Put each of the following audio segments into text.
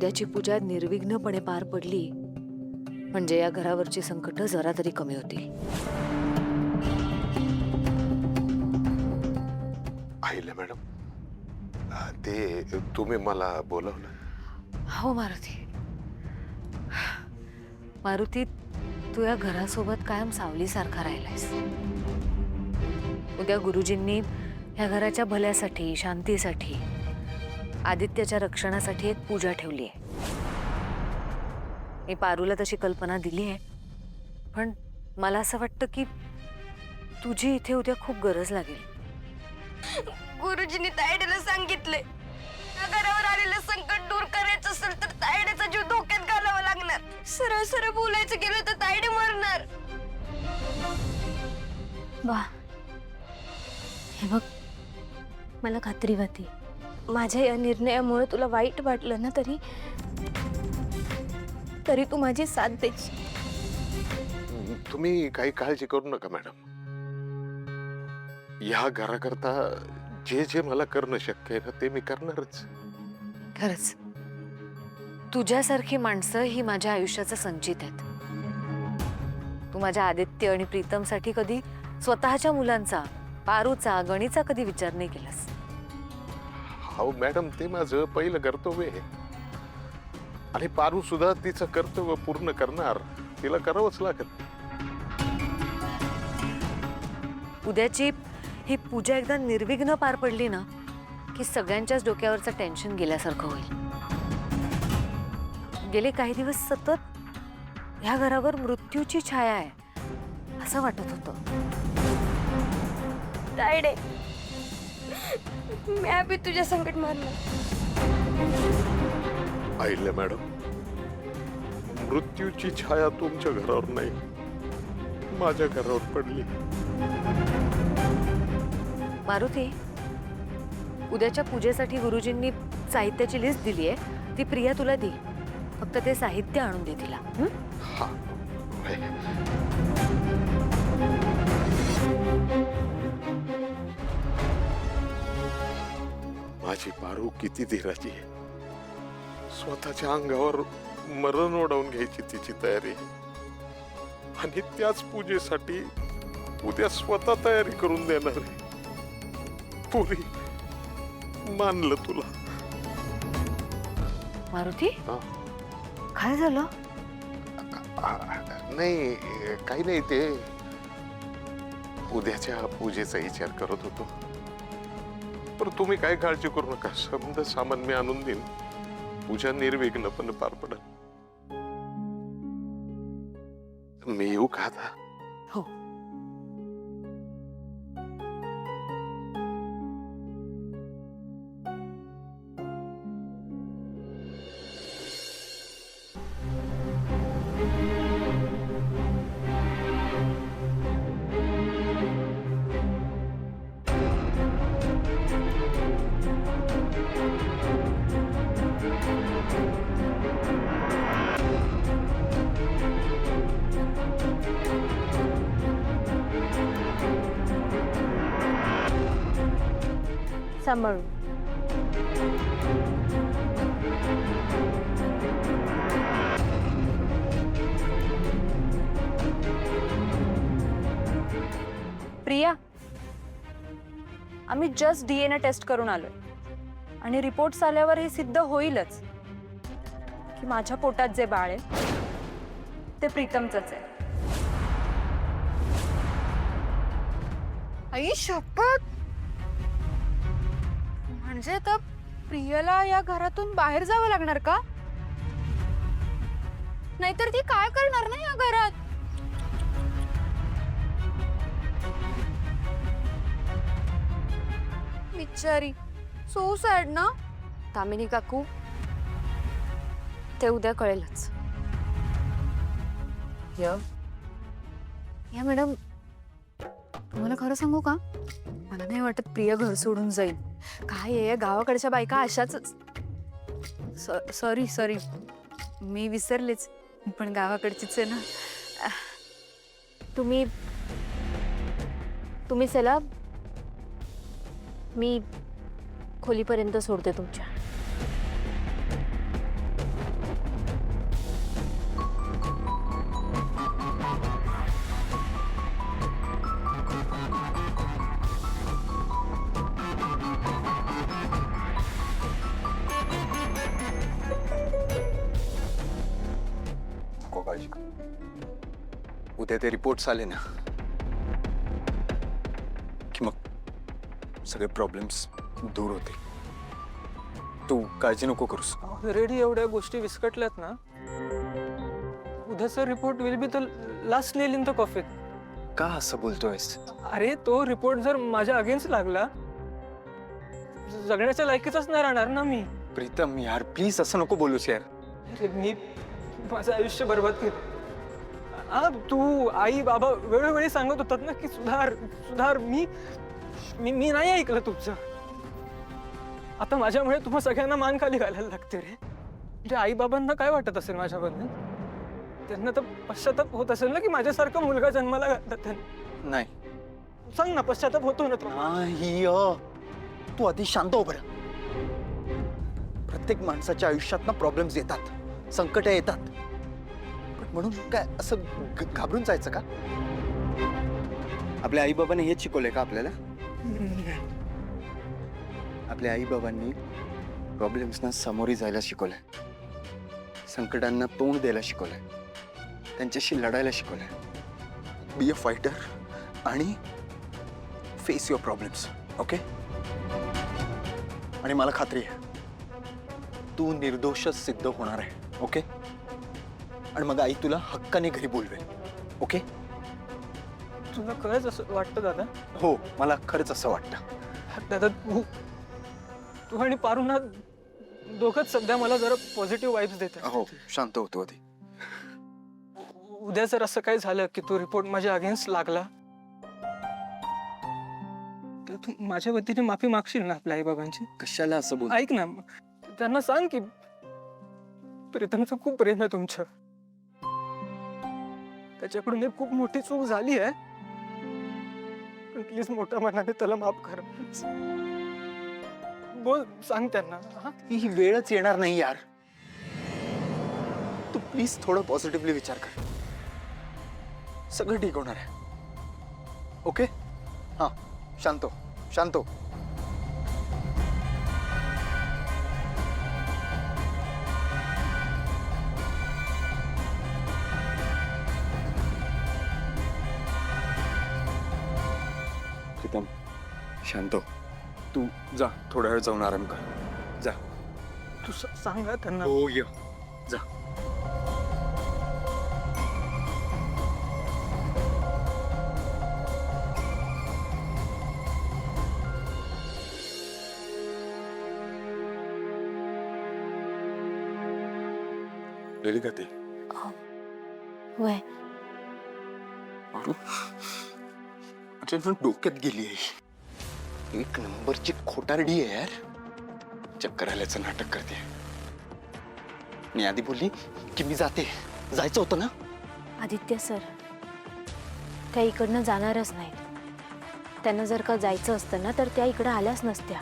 उद्याची पूजा निर्विघ्नपणे पार पडली म्हणजे या घरावरची संकट जरा तरी कमी होतील. आहिले मॅडम, ते तुम्ही मला बोलवलं? हो मारुती. मारुती, तू या घरासोबत कायम सावलीसारखा राहिलायस. उद्या गुरुजींनी या घराच्या भल्यासाठी, शांतीसाठी, आदित्याच्या रक्षणासाठी एक पूजा ठेवली आहे. मी पारूला तशी कल्पना दिली आहे, पण मला असं वाटतं की तुझी इथे उद्या खूप गरज लागेल. गुरुजींनी तायडेला सांगितले, या घरावर आलेलं संकट दूर करायचं असेल तर तायडेचा जीव धोक्यात घालावा लागणार. सरळ सरळ बोलायचं गेलं तर तायडे मरणार. वा, हे बघ, मला खात्री होती माझ्या या निर्णयामुळे तुला वाईट वाटलं ना, तरी तू माझी साथ द्यायची. तुम्ही काही काळजी करू नका मॅडम. या घराकरता जे जे मला करणं शक्य आहे ना ते मी करणारच. खरंच तुझ्यासारखी माणसं ही माझ्या आयुष्याचं संचित आहेत. तू माझ्या आदित्य आणि प्रीतमसाठी कधी स्वतःच्या मुलांचा, पारूचा, गणीचा कधी विचार नाही केलास. हो मॅडम, ते माझं पहिलं कर्तव्य आहे आणि पारू सुद्धा तिचं कर्तव्य पूर्ण करणार. तिला करावंच लागत. उद्याची ही पूजा एकदा निर्विघ्न पार पडली ना की सगळ्यांच्याच डोक्यावरचं टेन्शन गेल्यासारखं होईल. गेले काही दिवस सतत ह्या घरावर मृत्यूची छाया आहे असं वाटत होतं. तायडे, मी अभि तुझ्या संकट मारणार. आहिले मॅडम, मृत्यूची छाया तुमच्या घरावर नाही, माझ्या घरावर पडली. मारुती, उद्याच्या पूजेसाठी गुरुजींनी साहित्याची लिस्ट दिली आहे, ती प्रिया तुला दे. फक्त ते साहित्य आणून दे तिला. हा, माझी पारू किती धीराची आहे. स्वतःच्या अंगावर मरण ओढवून घ्यायची तिची तयारी, आणि त्याच पूजेसाठी उद्या स्वतः तयारी करून देणार आहे. पुरी, मानलं तुला. मारुती, काय झालं? नाही, काही नाही. ते उद्याच्या पूजेचा विचार करत होतो. पण तुम्ही काय काळजी करू नका, समजा सामान मी आणून देईन. पूजा निर्विघ्नपणे पार पडेल. मी येऊ का आता? हो. सांभाळून. प्रिया, आम्ही जस्ट DNA टेस्ट करून आलोय आणि रिपोर्ट्स आल्यावर हे सिद्ध होईलच की माझ्या पोटात जे बाळ आहे ते प्रीतमचंच आहे. आई शपथ, म्हणजे आता प्रियाला या घरातून बाहेर जावं लागणार का? नाहीतर ती काय करणार ना या घरात? बिचारी, सो सॅड ना. तामिनी काकू, ते उद्या कळेलच. या मॅडम, तुम्हाला खरं सांगू का, मला नाही वाटत प्रिया घर सोडून जाईल. काय आहे, गावाकडच्या बायका अशाच. सॉरी, मी विसरलेच, पण गावाकडचीच आहे ना. तुम्ही चला, मी खोलीपर्यंत सोडते तुमच्या. नको काळजी करू. उद्या ते रिपोर्ट्स आले ना की मग सगळे प्रॉब्लेम्स दूर होते. तू काळजी नको करूस. ऑलरेडी एवढ्या गोष्टी विस्कटल्यात ना. उद्याचा report will be the last nail in the coffin. का असं बोलतोयस? अरे तो रिपोर्ट जर माझ्या अगेन्स्ट लागला, जगण्याच्या लायकीचाच नाही राहणार ना मी. प्रीतम यार प्लीज असं नको बोलूस यार. अरे मी माझं आयुष्य बरबाद केलं. हा तू आई बाबा वेळोवेळी सांगत होतात ना की सुधार सुधार. मी मी मी नाही ऐकलं तुमचं. आता माझ्यामुळे तुम्हा सगळ्यांना मान खाली घालायला लागते रे. म्हणजे आई बाबांना काय वाटत असेल माझ्याबद्दल? त्यांना तर पश्चाताप होत असेल ना की माझ्यासारखा मुलगा जन्माला घातला त्यांनी. नाही सांग ना, पश्चाताप होतो ना तो? नाही तू आधी शांत हो बरं. प्रत्येक माणसाच्या आयुष्यात ना प्रॉब्लेम्स येतात, संकट येतात. पण म्हणून काय असं घाबरून जायचं का? आपल्या आई बाबांनी हेच शिकवलंय का आपल्याला? आपल्या आई बाबांनी प्रॉब्लेम्सना सामोरी जायला शिकवलंय, संकटांना तोंड द्यायला शिकवलंय, त्यांच्याशी लढायला शिकवलंय. बी अ फायटर आणि फेस युअर प्रॉब्लेम्स. ओके? आणि मला खात्री आहे तू निर्दोषच सिद्ध होणार आहे. ओके? आणि मग आई तुला हक्काने घरी बोलवेल. ओके? तुला खरंच असं वाटतं दादा? हो मला खरंच असं वाटतं. दादा तू आणि पारुना दोघंच सध्या मला जरा पॉझिटिव्ह वाईब्स देत आहे. हो शांत होतो आधी. उद्या जर असं काही झालं की तो रिपोर्ट माझ्या अगेन्स्ट लागला, तर तू माझ्या वतीने माफी मागशील ना आपल्या आई बाबांची? कशाला असं बोल? ऐक ना, त्यांना सांग की प्रीतमचं खूप प्रेम आहे तुमचं. त्याच्याकडून एक खूप मोठी चूक झाली आहे, पण प्लीज मोठ्या मनाने त्याला माफ कर. बोल, सांग त्यांना. हा? ही वेळच येणार नाही यार. तू प्लीज थोडं पॉझिटिव्हली विचार कर. सगळं ठीक होणार आहे. ओके? हा शांत हो, शांत हो. प्रीतम शांत हो. तू जा, थोडा वेळ जाऊन आराम कर. जा. तू सांगा त्यांना. हो ये जा. गेली का ती? वय डोक्यात गेली आहे. एक नंबरची खोटारडी आहे यार. चक्कर आल्याचं नाटक करते. आणि आधी बोलली की मी जाते. जायचं होतं ना? आदित्य सर, त्या इकडनं जाणारच नाहीत. त्यांना जर का जायचं असतं ना तर त्या इकडं आल्याच नसत्या.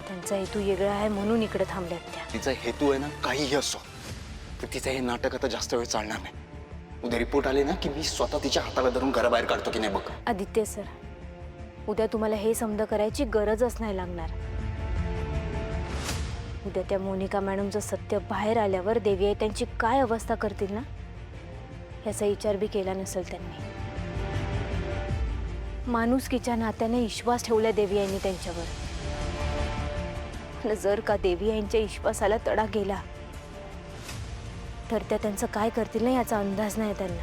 त्यांचा हेतू वेगळा आहे म्हणून इकडे थांबल्यात त्या. तिचा हेतू आहे ना काहीही असो, तर तिचं हे नाटक आता जास्त वेळ चालणार नाही. उद्या रिपोर्ट आले ना की मी स्वतः तिच्या हाताला धरून घराबाहेर काढतो की नाही बघ. आदित्य सर, उद्या तुम्हाला हे समज करायची गरजच नाही लागणार. उद्या त्या मोनिका मॅडमचं सत्य बाहेर आल्यावर देवी आई त्यांची काय अवस्था करतील ना, याचा विचार बी केला नसेल त्यांनी. माणुसकीच्या नात्याने विश्वास ठेवला देवी आईंनी त्यांच्यावर. आणि जर का देवी आईंच्या विश्वासाला तडा गेला तर त्या त्यांचं काय करतील ना याचा अंदाज नाही त्यांना.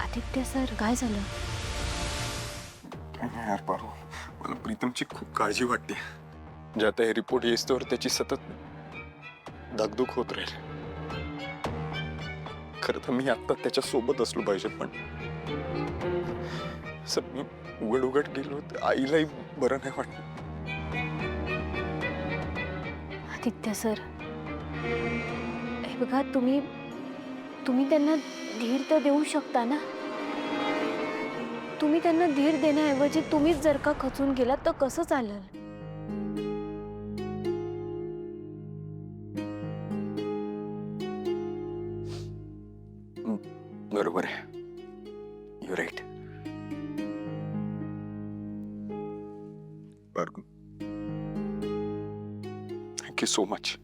आदित्य सर, काय झालं? यार पारू, मला प्रीतमची खूप काळजी वाटते. जे आता हे रिपोर्ट येईस्तोवर त्याची सतत धगधग होत राहील. खरं तर मी आता त्याच्या सोबत असलो पाहिजे, पण मी उघड उघड गेलो तर आईलाही बरं नाही वाटलं. आदित्य सर, हे बघा, तुम्ही त्यांना धीर तर देऊ शकता ना. तुम्ही त्यांना धीर देण्याऐवजी तुम्हीच जर का खचून गेलात तर कसं चालेल? बरोबर आहे. You right. Bhargav, thank you so much.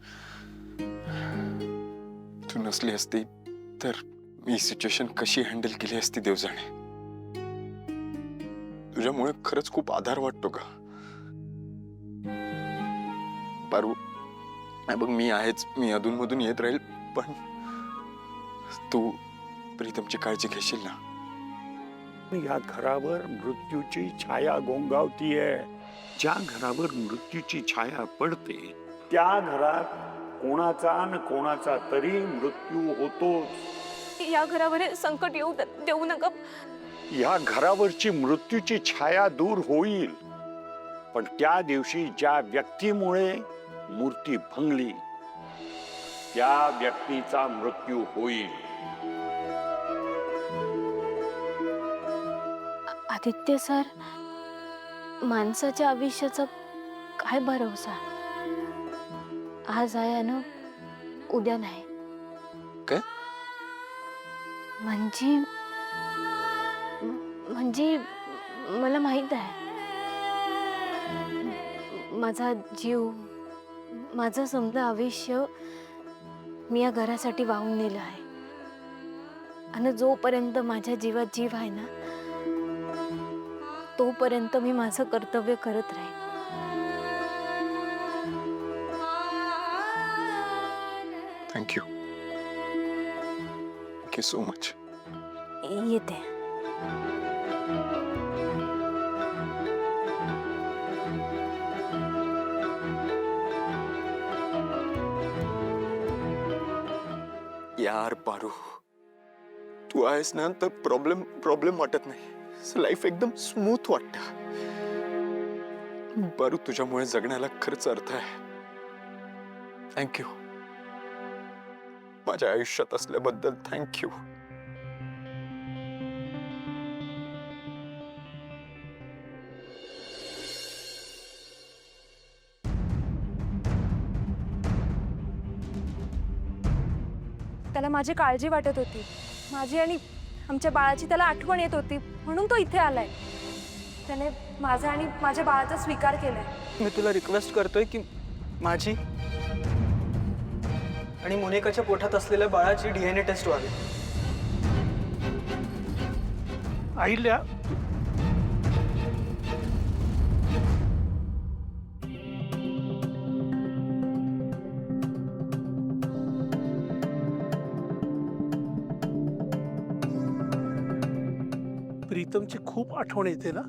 तू नसली असती तर मी सिच्युएशन कशी हँडल केली असती देव जाणे. तुझ्यामुळे खरंच खूप आधार वाटतो का पारू. बघ मी आहेच, मी अधूनमधून येत राहील, पण तू प्रीतमची काळजी घेशील ना. या घरावर मृत्यूची छाया गोंगावतीये. ज्या घरावर मृत्यूची छाया पडते त्या घरात कोणाचा न कोणाचा तरी मृत्यू होतोच. या घरावर संकट येऊ देऊ नका. या घरावरची मृत्यूची छाया दूर होईल, पण त्या दिवशी ज्या व्यक्तीमुळे मूर्ती भंगली त्या व्यक्तीचा मृत्यू होईल. आदित्य सर, माणसाच्या आयुष्याचा काय भरोसा. आज आहे आणि उद्या नाही. काय? म्हणजे मला माहित आहे, माझा जीव, माझं समजा आयुष्य मी या घरासाठी वाहून नेलं आहे. आणि जोपर्यंत माझ्या जीवात जीव आहे ना, तोपर्यंत मी माझं कर्तव्य करत राहीन. Thank you, thank you so much. येते. यार पारू, तू आहेस ना तर प्रॉब्लेम वाटत नाही. लाईफ एकदम स्मूथ वाटत. पारू, तुझ्यामुळे जगण्याला खरंच अर्थ आहे. थँक्यू. माझ्या आयुष्यात असल्याबद्दल थँक्यू. त्याला माझी काळजी वाटत होती, माझी आणि आमच्या बाळाची त्याला आठवण येत होती, म्हणून तो इथे आलाय. त्याने माझा आणि माझ्या बाळाचा स्वीकार केलाय. मी तुला रिक्वेस्ट करतोय की माझी आणि मोनिकाच्या पोटात असलेल्या बाळाची DNA टेस्ट व्हावी. अहिल्या, प्रीतमची खूप आठवण येते ना.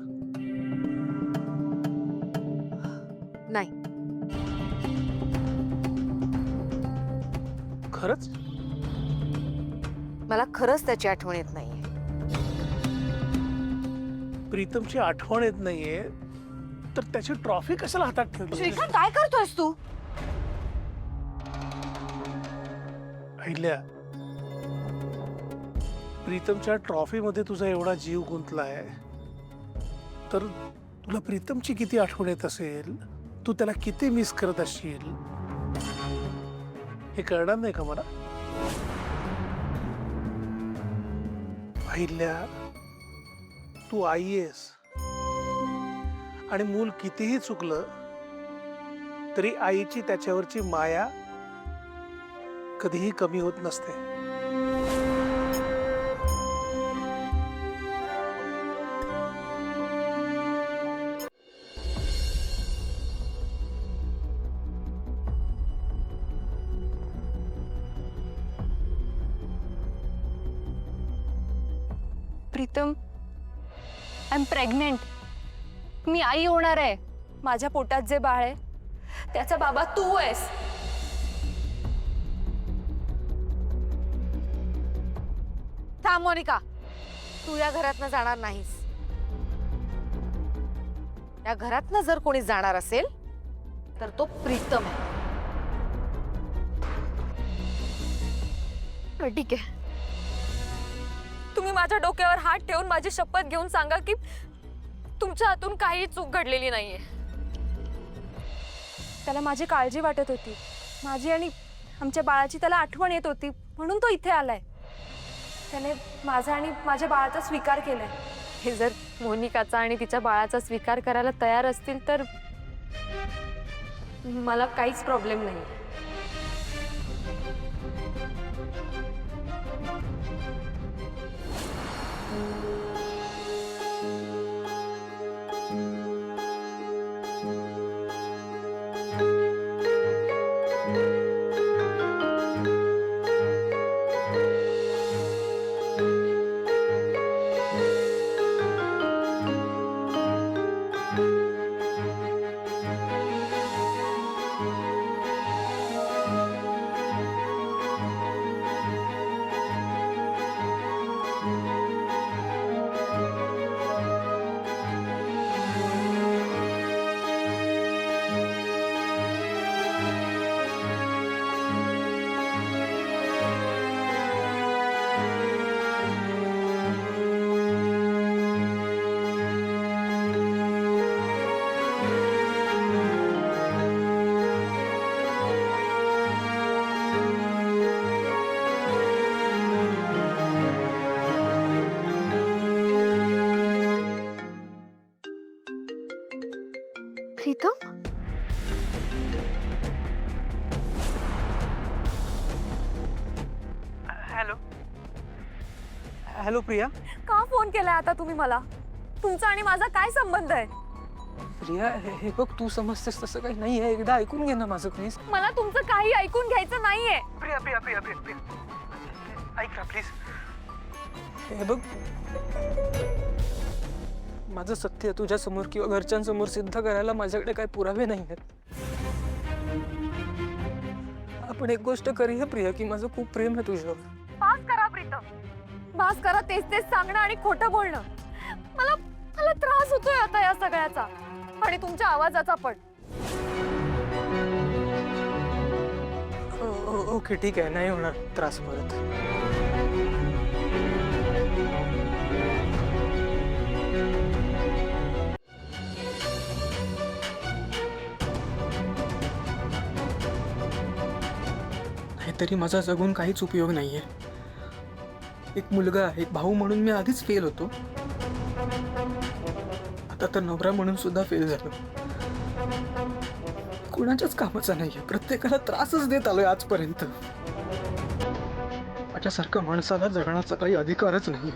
नाही, खरंच मला खरंच त्याची आठवण येत नाहीये. प्रीतमची आठवण येत नाहीये तर त्याची ट्रॉफी कशाला हातात ठेवली. श्रीकांत, काय करतोयस तू? अहिल्या, प्रीतमच्या ट्रॉफी मध्ये तुझा एवढा जीव गुंतलाय तर तुला प्रीतमची किती आठवण येत असेल, तू त्याला किती मिस करत असशील हे कळणार नाही का मला. अहिल्या, तू आई आहेस आणि मूल कितीही चुकलं तरी आईची त्याच्यावरची माया कधीही कमी होत नसते. Pritam, I am pregnant. मी आई होणार आहे. माझ्या पोटात जे बाळ आहे त्याचा बाबा तू आहेस. थांब मोनिका, तू या घरातनं जाणार नाहीस. या घरातनं जर कोणी जाणार असेल तर तो प्रीतम आहे. ठीक आहे. तुम्ही माझ्या डोक्यावर हात ठेवून माझी शपथ घेऊन सांगा की तुमच्या हातून काही चूक घडलेली नाहीये. त्याला माझी काळजी वाटत होती, माझी आणि आमच्या बाळाची त्याला आठवण येत होती, म्हणून तो इथे आलाय. त्याने माझा आणि माझ्या बाळाचा स्वीकार केलाय. हे जर मोनिकाचा आणि तिच्या बाळाचा स्वीकार करायला तयार असतील तर मला काहीच प्रॉब्लेम नाही. Pritam, hello hello Priya. का फोन केलाय आता तुम्ही मला? तुमचा आणि माझा काय संबंध आहे? प्रिया हे बघ, तू समजतेस तसं काही नाही आहे. एकदा ऐकून घे ना माझं प्लीज. मला तुमचं काही ऐकून घ्यायचं नाहीये. प्रिया प्रिया प्रिया प्रिया प्रिया ऐक ना प्लीज. हे बघ, माझं सत्य तुझ्या समोर किंवा घरच्यांसमोर सिद्ध करायला माझ्याकडे काही पुरावे नाही आहेत. आपण एक गोष्ट करूया प्रिया, की माझं खूप प्रेम आहे तुझ्यावर. पास करा प्रीतम, पास करा. तेच तेच सांगणं आणि खोटं बोलणं. मला मला त्रास होतोय आता या सगळ्याचा, आणि तुमच्या आवाजाचा पण. ओके ठीक आहे, नाही होणार त्रास परत. नाहीतरी माझा जगून काहीच उपयोग नाहीये. एक मुलगा, एक भाऊ म्हणून मी आधीच फेल होतो, आता तर नवरा म्हणून सुद्धा फेल झालो. कोणाच्याच कामाचा नाहीये, प्रत्येकाला त्रासच देत आलोय आजपर्यंत. माझ्यासारख्या माणसाला जगण्याचा काही अधिकारच नाही.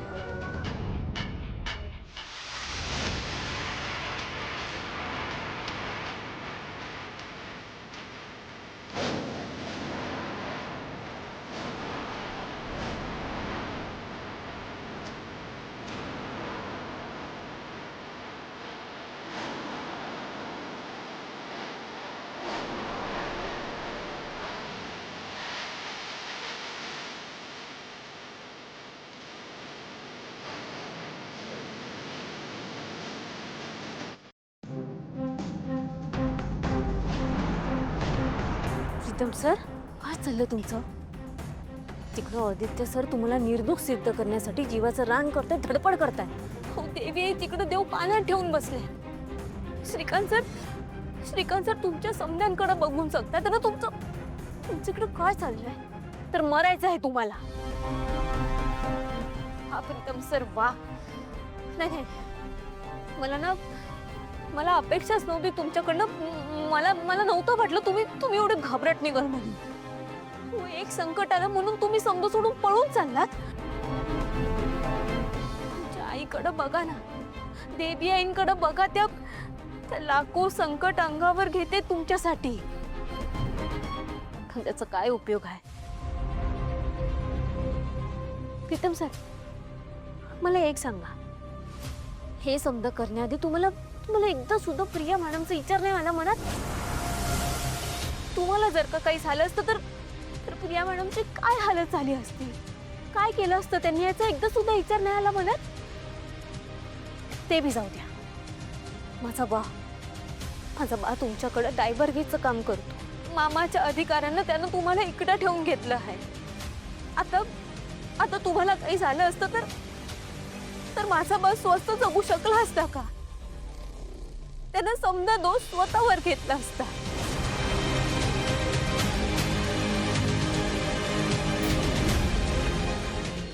प्रीतम सर, काय चाललं तुमचं? तिकडं आदित्य सर तुम्हाला निर्दोष सिद्ध करण्यासाठी जीवाचं रान करताय, धडपड करताय. हो देवी आहे, तिकडं देव पाण्यात ठेवून बसले. श्रीकांत सर तुमच्या समध्यांकडे बघून सांगताय तर तुमच्याकडे काय चाललंय? तर मरायचं आहे तुम्हाला. हा प्रीतम सर, वा. नाही, मला अपेक्षाच नव्हती तुमच्याकडनं. मला नव्हतं वाटलं तुम्ही एवढे घाबरट निघाल म्हणून. एक संकट आलं म्हणून तुम्ही समज सोडून पळून चाललात. तुमच्या आईकडे बघा ना, देवी आईंकडे बघा. त्या लाखो संकट अंगावर घेते तुमच्यासाठी. त्याचा काय उपयोग आहे? प्रीतम सर, मला एक सांगा, हे समज करण्याआधी तुम्हाला एकदा सुद्धा प्रिया मॅडमचा विचार नाही आला मनात? तुम्हाला जर का काही झालं असतं तर प्रिया मॅडमची काय हालत झाली असती? काय केलं असतं त्यांनी, याचा एकदा सुद्धा विचार नाही आला मनात? ते बी जाऊ द्या. माझा बा तुमच्याकडे डायव्हर्गीचं काम करतो. मामाच्या अधिकाऱ्यानं त्यानं तुम्हाला इकडं ठेवून घेतलं आहे. आता तुम्हाला काही झालं असतं तर माझा बा स्वस्त जगू शकला असता का? त्यानं समजा दोष स्वतःवर घेतला असता.